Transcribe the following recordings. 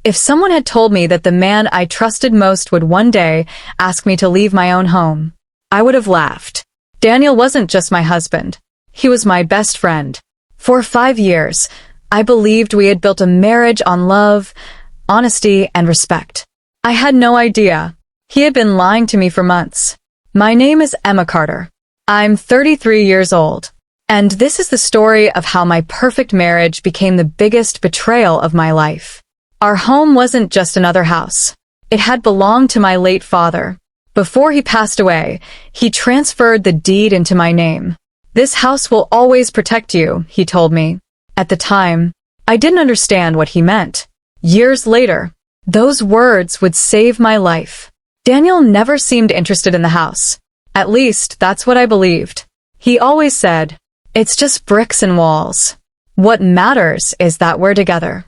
If someone had told me that the man I trusted most would one day ask me to leave my own home, I would have laughed. Daniel wasn't just my husband. He was my best friend. For 5 years, I believed we had built a marriage on love, honesty, and respect. I had no idea. He had been lying to me for months. My name is Emma Carter. I'm 33 years old. And this is the story of how my perfect marriage became the biggest betrayal of my life. Our home wasn't just another house. It had belonged to my late father. Before he passed away, he transferred the deed into my name. "This house will always protect you," he told me. At the time, I didn't understand what he meant. Years later, those words would save my life. Daniel never seemed interested in the house. At least, that's what I believed. He always said, "It's just bricks and walls. What matters is that we're together."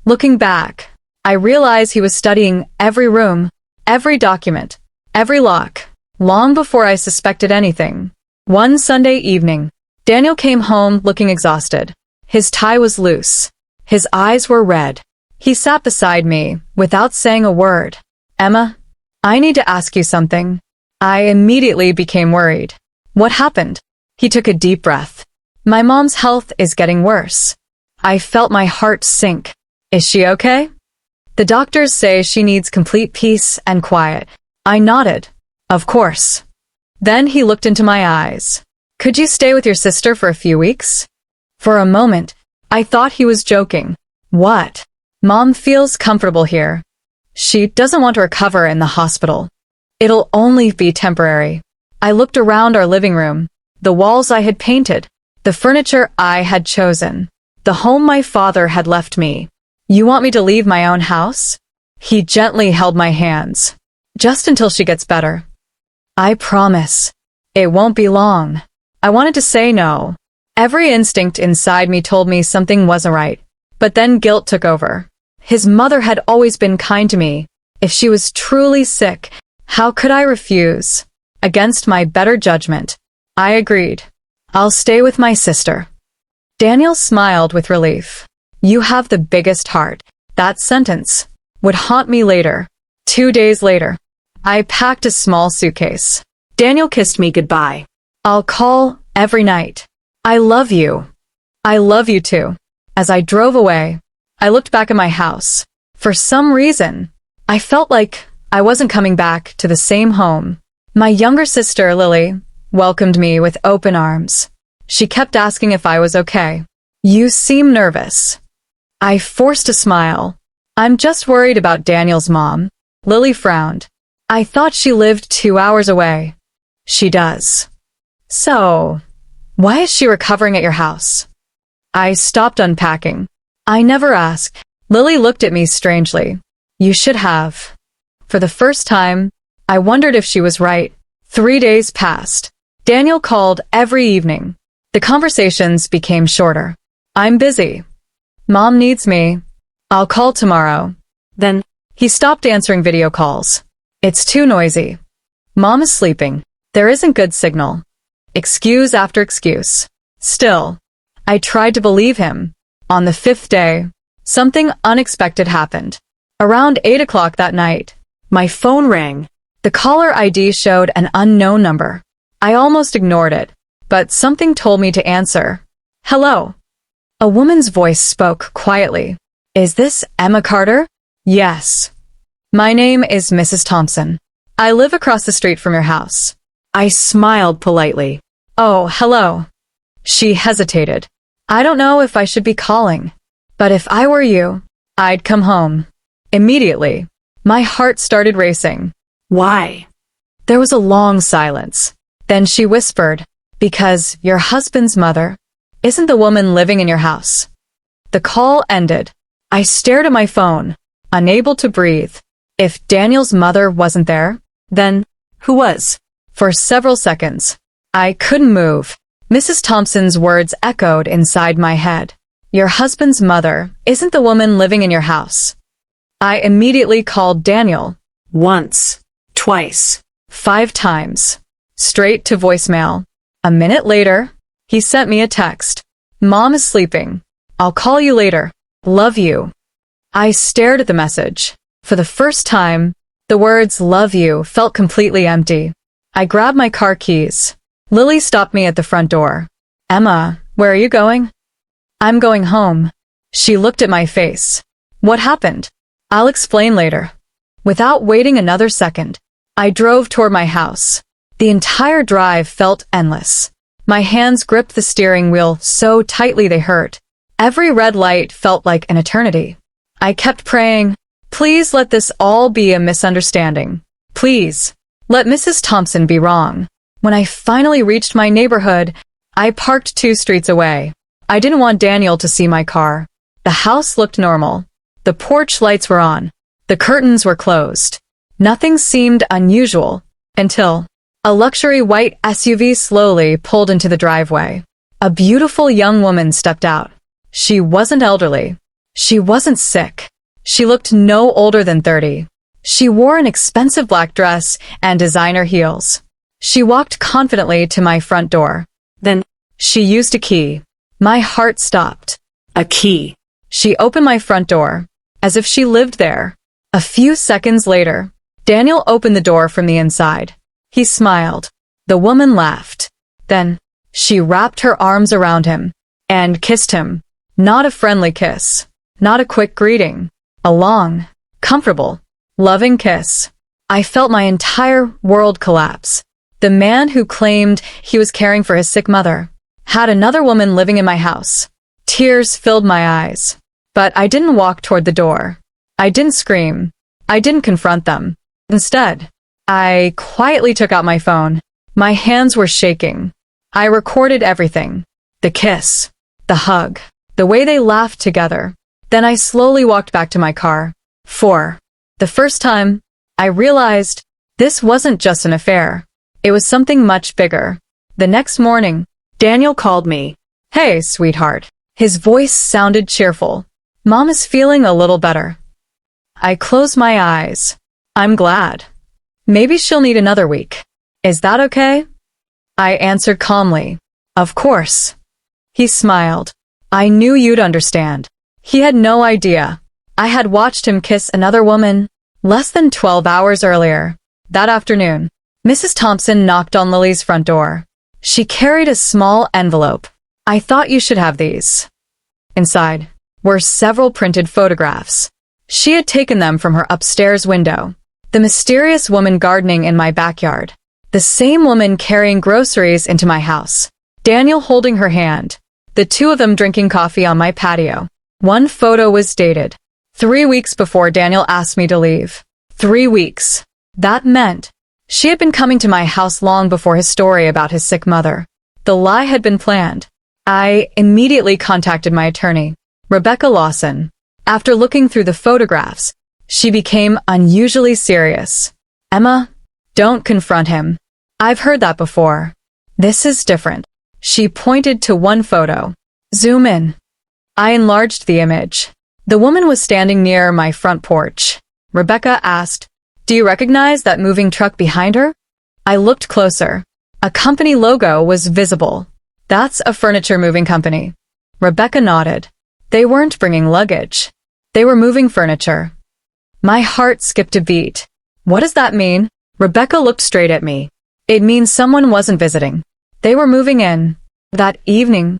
Looking back, I realize he was studying every room, every document, every lock, long before I suspected anything. One Sunday evening, Daniel came home looking exhausted. His tie was loose. His eyes were red. He sat beside me, without saying a word. "Emma, I need to ask you something." I immediately became worried. "What happened?" He took a deep breath. "My mom's health is getting worse." I felt my heart sink. "Is she okay?" "The doctors say she needs complete peace and quiet." I nodded. "Of course." Then he looked into my eyes. "Could you stay with your sister for a few weeks?" For a moment, I thought he was joking. "What?" "Mom feels comfortable here. She doesn't want to recover in the hospital. It'll only be temporary." I looked around our living room, the walls I had painted, the furniture I had chosen, the home my father had left me. "You want me to leave my own house?" He gently held my hands. "Just until she gets better." "I promise. It won't be long." I wanted to say no. Every instinct inside me told me something wasn't right. But then guilt took over. His mother had always been kind to me. If she was truly sick, how could I refuse? Against my better judgment, I agreed. "I'll stay with my sister." Daniel smiled with relief. "You have the biggest heart." That sentence would haunt me later. 2 days later, I packed a small suitcase. Daniel kissed me goodbye. "I'll call every night. I love you." "I love you too." As I drove away, I looked back at my house. For some reason, I felt like I wasn't coming back to the same home. My younger sister, Lily, welcomed me with open arms. She kept asking if I was okay. "You seem nervous." I forced a smile. "I'm just worried about Daniel's mom." Lily frowned. "I thought she lived 2 hours away." "She does." "So, why is she recovering at your house?" I stopped unpacking. "I never asked." Lily looked at me strangely. "You should have." For the first time, I wondered if she was right. 3 days passed. Daniel called every evening. The conversations became shorter. "I'm busy." "Mom needs me." "I'll call tomorrow." Then, he stopped answering video calls. "It's too noisy." "Mom is sleeping." "There isn't good signal." Excuse after excuse. Still, I tried to believe him. On the 5th day, something unexpected happened. Around 8 o'clock that night, my phone rang. The caller ID showed an unknown number. I almost ignored it, but something told me to answer. "Hello." A woman's voice spoke quietly. "Is this Emma Carter?" "Yes." "My name is Mrs. Thompson. I live across the street from your house." I smiled politely. "Oh, hello." She hesitated. "I don't know if I should be calling, but if I were you, I'd come home." Immediately, my heart started racing. "Why?" There was a long silence. Then she whispered, "Because your husband's mother isn't the woman living in your house." The call ended. I stared at my phone, unable to breathe. If Daniel's mother wasn't there, then who was? For several seconds, I couldn't move. Mrs. Thompson's words echoed inside my head. "Your husband's mother isn't the woman living in your house." I immediately called Daniel. Once, twice, 5 times. Straight to voicemail. A minute later, he sent me a text. "Mom is sleeping. I'll call you later. Love you." I stared at the message. For the first time, the words "love you" felt completely empty. I grabbed my car keys. Lily stopped me at the front door. "Emma, where are you going?" "I'm going home." She looked at my face. "What happened?" "I'll explain later." Without waiting another second, I drove toward my house. The entire drive felt endless. My hands gripped the steering wheel so tightly they hurt. Every red light felt like an eternity. I kept praying, "Please let this all be a misunderstanding. Please, let Mrs. Thompson be wrong." When I finally reached my neighborhood, I parked 2 streets away. I didn't want Daniel to see my car. The house looked normal. The porch lights were on. The curtains were closed. Nothing seemed unusual until a luxury white SUV slowly pulled into the driveway. A beautiful young woman stepped out. She wasn't elderly. She wasn't sick. She looked no older than 30. She wore an expensive black dress and designer heels. She walked confidently to my front door. Then she used a key. My heart stopped. A key. She opened my front door, as if she lived there. A few seconds later, Daniel opened the door from the inside. He smiled. The woman laughed. Then she wrapped her arms around him and kissed him. Not a friendly kiss. Not a quick greeting. A long, comfortable, loving kiss. I felt my entire world collapse. The man who claimed he was caring for his sick mother had another woman living in my house. Tears filled my eyes. But I didn't walk toward the door. I didn't scream. I didn't confront them. Instead, I quietly took out my phone. My hands were shaking. I recorded everything. The kiss. The hug. The way they laughed together. Then I slowly walked back to my car. For the first time, I realized this wasn't just an affair. It was something much bigger. The next morning, Daniel called me. "Hey, sweetheart." His voice sounded cheerful. "Mom is feeling a little better." I closed my eyes. "I'm glad. Maybe she'll need another week. Is that okay?" I answered calmly. "Of course." He smiled. "I knew you'd understand." He had no idea. I had watched him kiss another woman less than 12 hours earlier. That afternoon, Mrs. Thompson knocked on Lily's front door. She carried a small envelope. "I thought you should have these." Inside were several printed photographs. She had taken them from her upstairs window. The mysterious woman gardening in my backyard. The same woman carrying groceries into my house. Daniel holding her hand. The two of them drinking coffee on my patio. One photo was dated 3 weeks before Daniel asked me to leave. 3 weeks. That meant she had been coming to my house long before his story about his sick mother. The lie had been planned. I immediately contacted my attorney, Rebecca Lawson. After looking through the photographs, she became unusually serious. "Emma, don't confront him. I've heard that before. This is different." She pointed to one photo. "Zoom in." I enlarged the image. The woman was standing near my front porch. Rebecca asked, "Do you recognize that moving truck behind her?" I looked closer. A company logo was visible. "That's a furniture moving company." Rebecca nodded. They weren't bringing luggage. They were moving furniture. My heart skipped a beat. "What does that mean?" Rebecca looked straight at me. "It means someone wasn't visiting. They were moving in." That evening,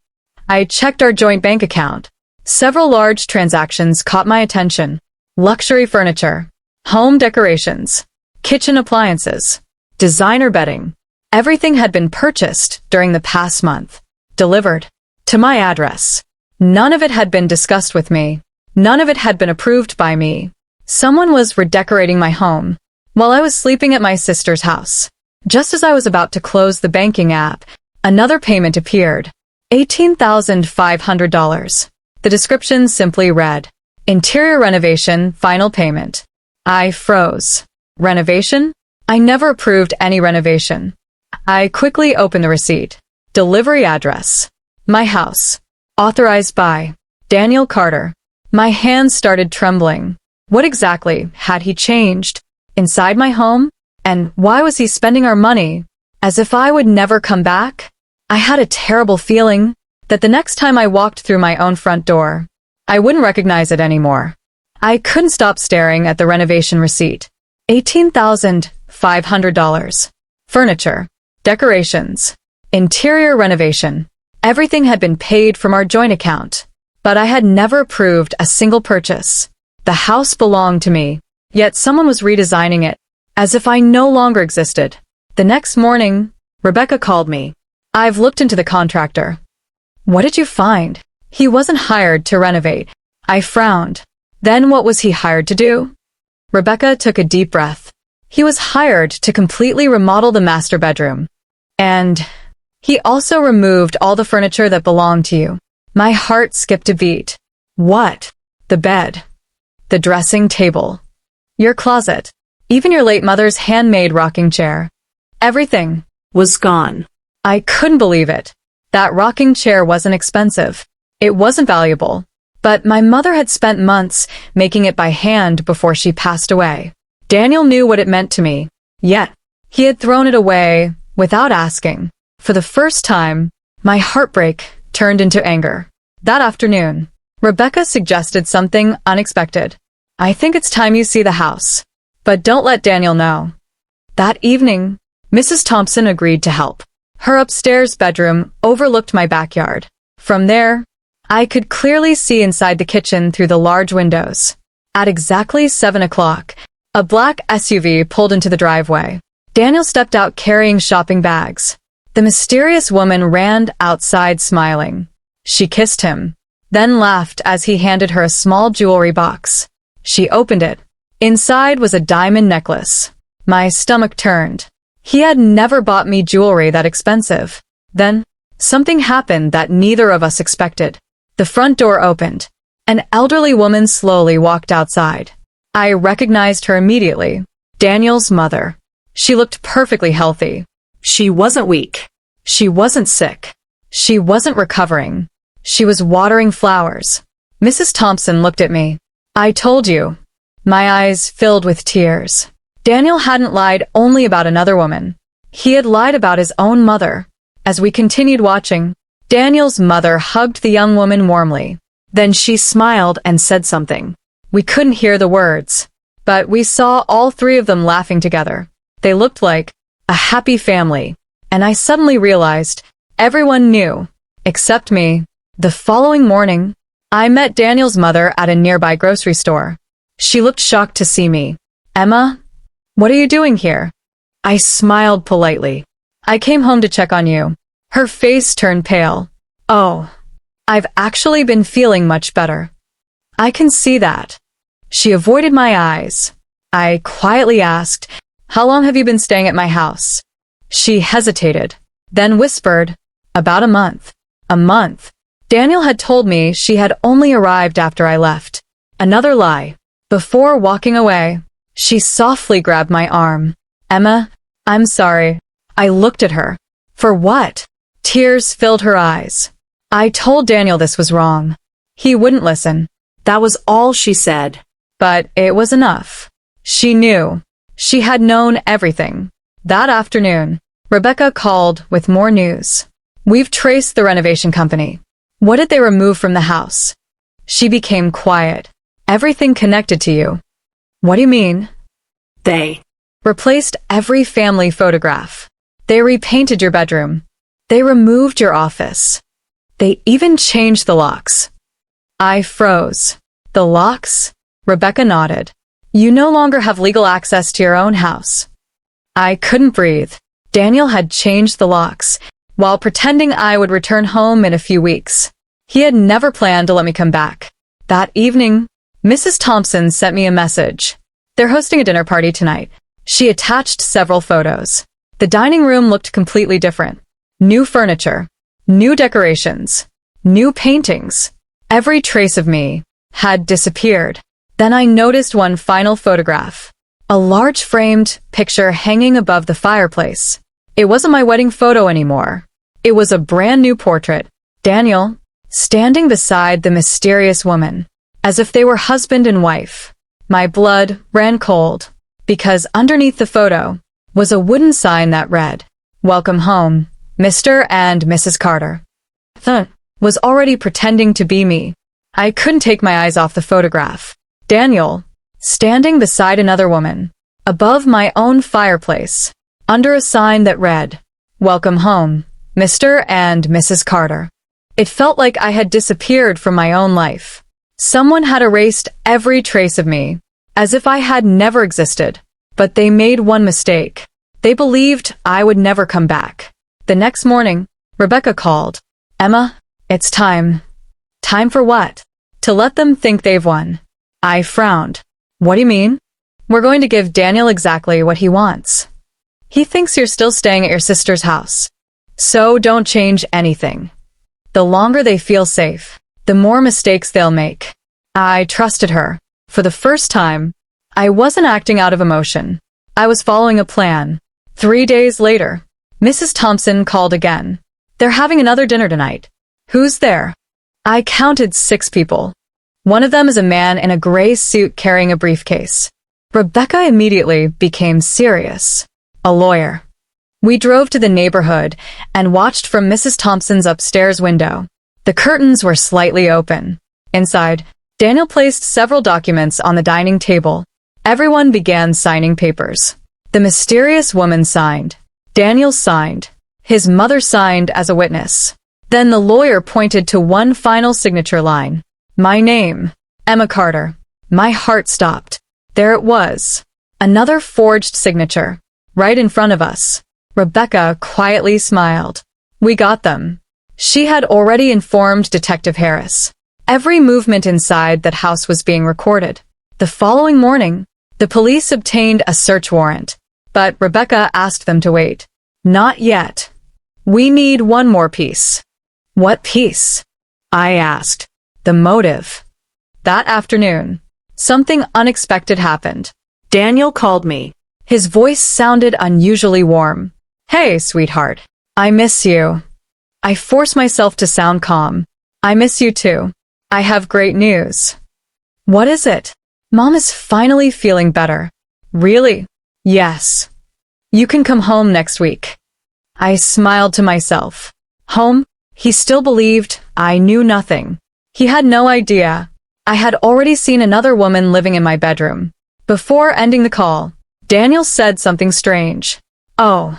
I checked our joint bank account. Several large transactions caught my attention. Luxury furniture, home decorations, kitchen appliances, designer bedding. Everything had been purchased during the past month, delivered to my address. None of it had been discussed with me. None of it had been approved by me. Someone was redecorating my home while I was sleeping at my sister's house. Just as I was about to close the banking app, another payment appeared. $18,500. The description simply read, "Interior renovation, final payment." I froze. Renovation? I never approved any renovation. I quickly opened the receipt. Delivery address. My house. Authorized by Daniel Carter. My hands started trembling. What exactly had he changed inside my home? And why was he spending our money as if I would never come back? I had a terrible feeling that the next time I walked through my own front door, I wouldn't recognize it anymore. I couldn't stop staring at the renovation receipt. $18,500. Furniture, decorations, interior renovation. Everything had been paid from our joint account. But I had never approved a single purchase. The house belonged to me, yet someone was redesigning it, as if I no longer existed. The next morning, Rebecca called me. I've looked into the contractor. What did you find? He wasn't hired to renovate. I frowned. Then what was he hired to do? Rebecca took a deep breath. He was hired to completely remodel the master bedroom. And he also removed all the furniture that belonged to you. My heart skipped a beat. What? The bed. The dressing table. Your closet. Even your late mother's handmade rocking chair. Everything was gone. I couldn't believe it. That rocking chair wasn't expensive. It wasn't valuable. But my mother had spent months making it by hand before she passed away. Daniel knew what it meant to me. Yet, he had thrown it away without asking. For the first time, my heartbreak turned into anger. That afternoon, Rebecca suggested something unexpected. I think it's time you see the house. But don't let Daniel know. That evening, Mrs. Thompson agreed to help. Her upstairs bedroom overlooked my backyard. From there, I could clearly see inside the kitchen through the large windows. At exactly 7 o'clock, a black SUV pulled into the driveway. Daniel stepped out carrying shopping bags. The mysterious woman ran outside smiling. She kissed him, then laughed as he handed her a small jewelry box. She opened it. Inside was a diamond necklace. My stomach turned. He had never bought me jewelry that expensive. Then, something happened that neither of us expected. The front door opened. An elderly woman slowly walked outside. I recognized her immediately. Daniel's mother. She looked perfectly healthy. She wasn't weak. She wasn't sick. She wasn't recovering. She was watering flowers. Mrs. Thompson looked at me. I told you. My eyes filled with tears. Daniel hadn't lied only about another woman. He had lied about his own mother. As we continued watching, Daniel's mother hugged the young woman warmly. Then she smiled and said something. We couldn't hear the words, but we saw all three of them laughing together. They looked like a happy family, and I suddenly realized everyone knew, except me. The following morning, I met Daniel's mother at a nearby grocery store. She looked shocked to see me. Emma, what are you doing here? I smiled politely. I came home to check on you. Her face turned pale. Oh, I've actually been feeling much better. I can see that. She avoided my eyes. I quietly asked, how long have you been staying at my house? She hesitated, then whispered, about a month. A month. Daniel had told me she had only arrived after I left. Another lie. Before walking away, she softly grabbed my arm. Emma, I'm sorry. I looked at her. For what? Tears filled her eyes. I told Daniel this was wrong. He wouldn't listen. That was all she said. But it was enough. She knew. She had known everything. That afternoon, Rebecca called with more news. We've traced the renovation company. What did they remove from the house? She became quiet. Everything connected to you. What do you mean? They replaced every family photograph. They repainted your bedroom. They removed your office. They even changed the locks. I froze. The locks? Rebecca nodded. You no longer have legal access to your own house. I couldn't breathe. Daniel had changed the locks, while pretending I would return home in a few weeks. He had never planned to let me come back. That evening, Mrs. Thompson sent me a message. They're hosting a dinner party tonight. She attached several photos. The dining room looked completely different. New furniture, new decorations, new paintings. Every trace of me had disappeared. Then I noticed one final photograph. A large framed picture hanging above the fireplace. It wasn't my wedding photo anymore. It was a brand new portrait. Daniel, standing beside the mysterious woman, as if they were husband and wife. My blood ran cold, because underneath the photo was a wooden sign that read, Welcome home, Mr. and Mrs. Carter. Was already pretending to be me. I couldn't take my eyes off the photograph. Daniel, standing beside another woman, above my own fireplace, under a sign that read, "Welcome home, Mr. and Mrs. Carter." It felt like I had disappeared from my own life. Someone had erased every trace of me, as if I had never existed. But they made one mistake. They believed I would never come back. The next morning, Rebecca called. "Emma, it's time." "Time for what?" "To let them think they've won." I frowned. "What do you mean?" "We're going to give Daniel exactly what he wants. He thinks you're still staying at your sister's house. So don't change anything. The longer they feel safe, the more mistakes they'll make." I trusted her. For the first time, I wasn't acting out of emotion. I was following a plan. 3 days later, Mrs. Thompson called again. "They're having another dinner tonight." "Who's there?" I counted 6 people. One of them is a man in a gray suit carrying a briefcase. Rebecca immediately became serious. "A lawyer." We drove to the neighborhood and watched from Mrs. Thompson's upstairs window. The curtains were slightly open. Inside, Daniel placed several documents on the dining table. Everyone began signing papers. The mysterious woman signed. Daniel signed. His mother signed as a witness. Then the lawyer pointed to one final signature line. My name, Emma Carter. My heart stopped. There it was. Another forged signature. Right in front of us. Rebecca quietly smiled. We got them. She had already informed Detective Harris. Every movement inside that house was being recorded. The following morning, the police obtained a search warrant, but Rebecca asked them to wait. Not yet. We need one more piece. What piece? I asked. The motive. That afternoon, something unexpected happened. Daniel called me. His voice sounded unusually warm. Hey, sweetheart. I miss you. I forced myself to sound calm. I miss you too. I have great news. What is it? Mom is finally feeling better. Really? Yes. You can come home next week. I smiled to myself. Home? He still believed I knew nothing. He had no idea. I had already seen another woman living in my bedroom. Before ending the call, Daniel said something strange. Oh,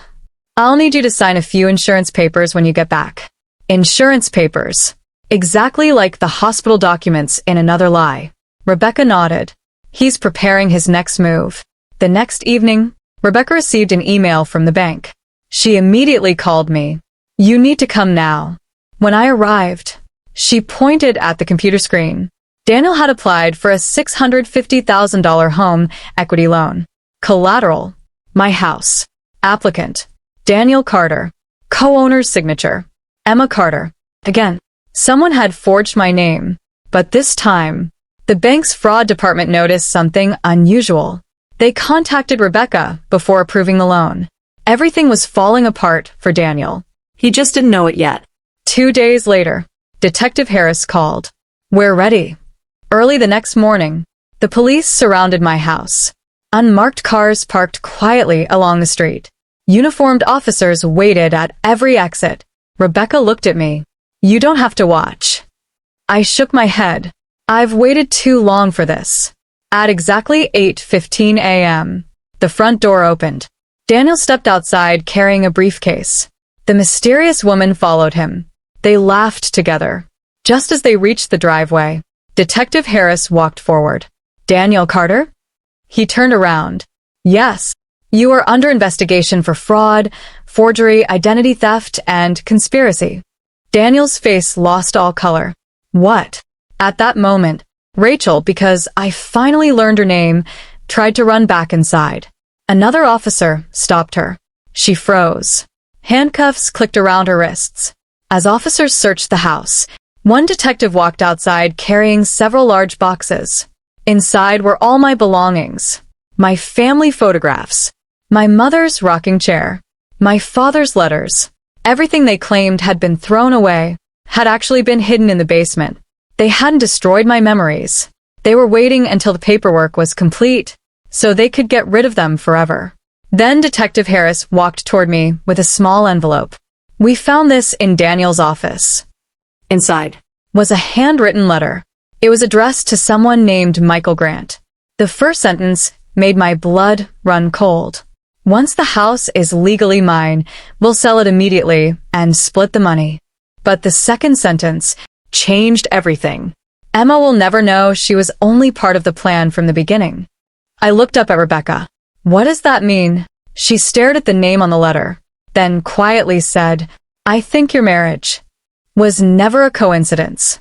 I'll need you to sign a few insurance papers when you get back. Insurance papers. Exactly like the hospital documents in Another Lie. Rebecca nodded. He's preparing his next move. The next evening, Rebecca received an email from the bank. She immediately called me. You need to come now. When I arrived, she pointed at the computer screen. Daniel had applied for a $650,000 home equity loan. Collateral. My house. Applicant. Daniel Carter. Co-owner's signature. Emma Carter. Again, someone had forged my name. But this time, the bank's fraud department noticed something unusual. They contacted Rebecca before approving the loan. Everything was falling apart for Daniel. He just didn't know it yet. 2 days later, Detective Harris called. We're ready. Early the next morning, the police surrounded my house. Unmarked cars parked quietly along the street. Uniformed officers waited at every exit. Rebecca looked at me. You don't have to watch. I shook my head. I've waited too long for this. At exactly 8:15 a.m., the front door opened. Daniel stepped outside carrying a briefcase. The mysterious woman followed him. They laughed together. Just as they reached the driveway, Detective Harris walked forward. Daniel Carter? He turned around. Yes. You are under investigation for fraud, forgery, identity theft, and conspiracy. Daniel's face lost all color. What? At that moment, Rachel, because I finally learned her name, tried to run back inside. Another officer stopped her. She froze. Handcuffs clicked around her wrists. As officers searched the house, one detective walked outside carrying several large boxes. Inside were all my belongings. My family photographs. My mother's rocking chair. My father's letters. Everything they claimed had been thrown away had actually been hidden in the basement. They hadn't destroyed my memories. They were waiting until the paperwork was complete, so they could get rid of them forever. Then Detective Harris walked toward me with a small envelope. We found this in Daniel's office. Inside was a handwritten letter. It was addressed to someone named Michael Grant. The first sentence made my blood run cold. Once the house is legally mine, we'll sell it immediately and split the money. But the second sentence changed everything. Emma will never know she was only part of the plan from the beginning. I looked up at Rebecca. What does that mean? She stared at the name on the letter, then quietly said, I think your marriage was never a coincidence.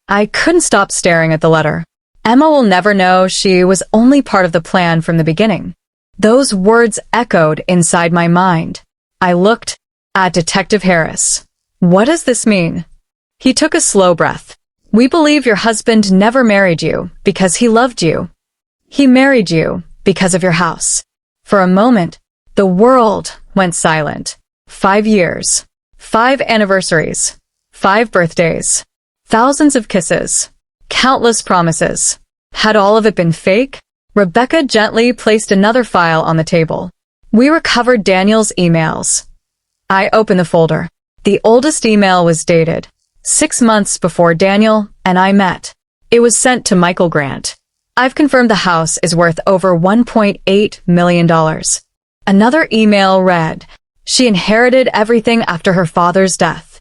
I couldn't stop staring at the letter. Emma will never know she was only part of the plan from the beginning. Those words echoed inside my mind. I looked at Detective Harris. What does this mean? He took a slow breath. We believe your husband never married you because he loved you. He married you because of your house. For a moment, the world went silent. 5 years, 5 anniversaries, 5 birthdays, thousands of kisses, countless promises. Had all of it been fake? Rebecca gently placed another file on the table. We recovered Daniel's emails. I opened the folder. The oldest email was dated 6 months before Daniel and I met. It was sent to Michael Grant. I've confirmed the house is worth over $1.8 million. Another email read, she inherited everything after her father's death.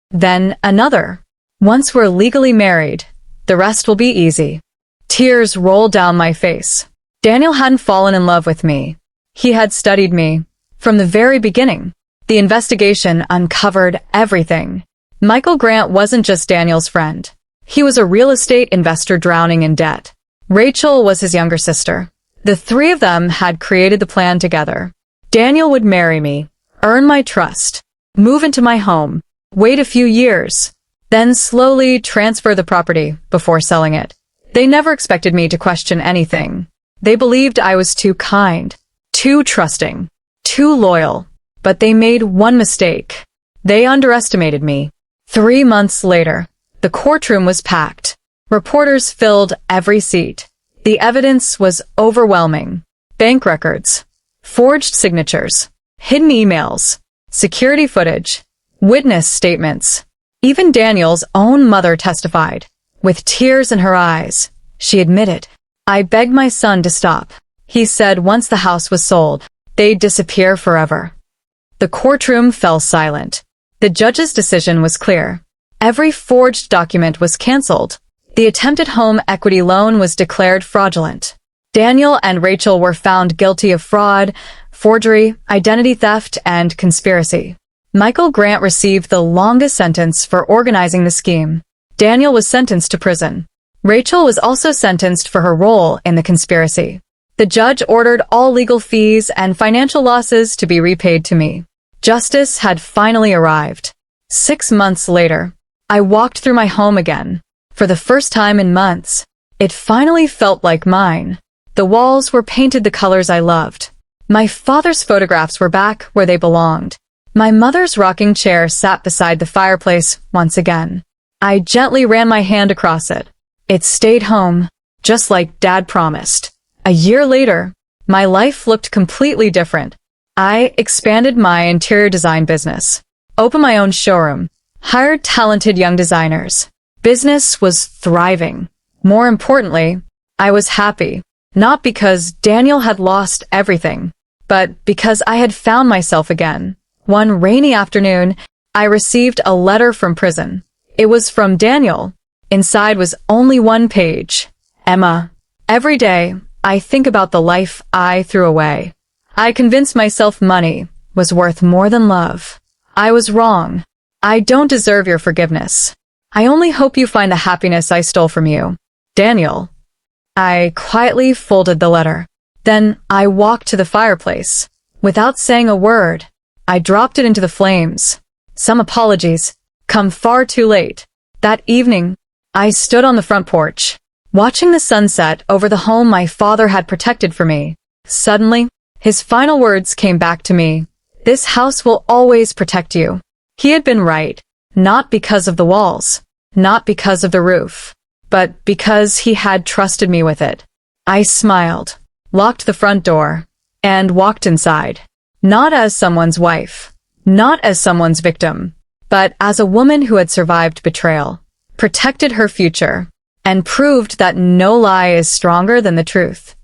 Then another. Once we're legally married, the rest will be easy. Tears rolled down my face. Daniel hadn't fallen in love with me. He had studied me. From the very beginning, the investigation uncovered everything. Michael Grant wasn't just Daniel's friend. He was a real estate investor drowning in debt. Rachel was his younger sister. The three of them had created the plan together. Daniel would marry me, earn my trust, move into my home, wait a few years, then slowly transfer the property before selling it. They never expected me to question anything. They believed I was too kind, too trusting, too loyal. But they made one mistake. They underestimated me. 3 months later, the courtroom was packed. Reporters filled every seat. The evidence was overwhelming. Bank records, forged signatures, hidden emails, security footage, witness statements. Even Daniel's own mother testified. With tears in her eyes, she admitted, I begged my son to stop. He said once the house was sold, they'd disappear forever. The courtroom fell silent. The judge's decision was clear. Every forged document was canceled. The attempted home equity loan was declared fraudulent. Daniel and Rachel were found guilty of fraud, forgery, identity theft, and conspiracy. Michael Grant received the longest sentence for organizing the scheme. Daniel was sentenced to prison. Rachel was also sentenced for her role in the conspiracy. The judge ordered all legal fees and financial losses to be repaid to me. Justice had finally arrived. 6 months later, I walked through my home again. For the first time in months, it finally felt like mine. The walls were painted the colors I loved. My father's photographs were back where they belonged. My mother's rocking chair sat beside the fireplace once again. I gently ran my hand across it. It stayed home, just like Dad promised. A year later, my life looked completely different. I expanded my interior design business, opened my own showroom, hired talented young designers. Business was thriving. More importantly, I was happy, not because Daniel had lost everything, but because I had found myself again. One rainy afternoon, I received a letter from prison. It was from Daniel. Inside was only one page. Emma, every day, I think about the life I threw away. I convinced myself money was worth more than love. I was wrong. I don't deserve your forgiveness. I only hope you find the happiness I stole from you. Daniel. I quietly folded the letter. Then I walked to the fireplace. Without saying a word, I dropped it into the flames. Some apologies come far too late. That evening, I stood on the front porch, watching the sunset over the home my father had protected for me. Suddenly, his final words came back to me. This house will always protect you. He had been right, not because of the walls, not because of the roof, but because he had trusted me with it. I smiled, locked the front door, and walked inside. Not as someone's wife, not as someone's victim, but as a woman who had survived betrayal, protected her future, and proved that no lie is stronger than the truth.